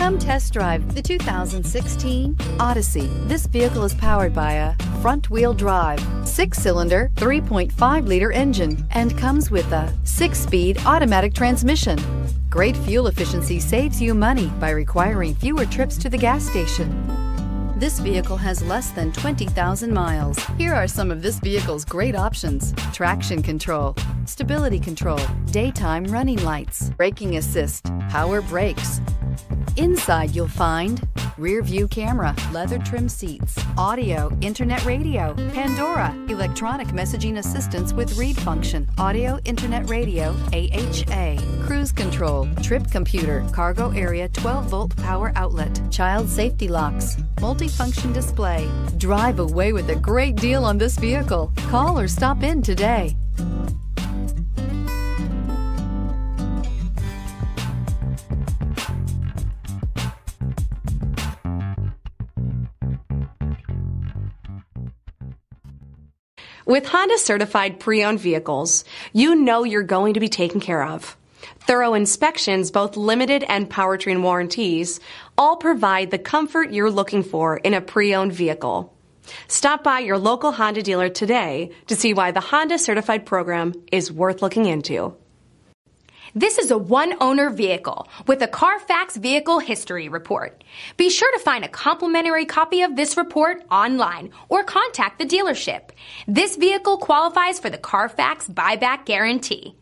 Come test drive the 2016 Odyssey. This vehicle is powered by a front-wheel drive, 6-cylinder, 3.5-liter engine, and comes with a 6-speed automatic transmission. Great fuel efficiency saves you money by requiring fewer trips to the gas station. This vehicle has less than 20,000 miles. Here are some of this vehicle's great options: traction control, stability control, daytime running lights, braking assist, power brakes. Inside you'll find rear view camera, leather trim seats, audio, internet radio, Pandora, electronic messaging assistance with read function, audio, internet radio, AHA, cruise control, trip computer, cargo area 12-volt power outlet, child safety locks, multifunction display. Drive away with a great deal on this vehicle. Call or stop in today. With Honda certified pre-owned vehicles, you know you're going to be taken care of. Thorough inspections, both limited and powertrain warranties, all provide the comfort you're looking for in a pre-owned vehicle. Stop by your local Honda dealer today to see why the Honda certified program is worth looking into. This is a one-owner vehicle with a CARFAX Vehicle History Report. Be sure to find a complimentary copy of this report online or contact the dealership. This vehicle qualifies for the CARFAX Buyback Guarantee.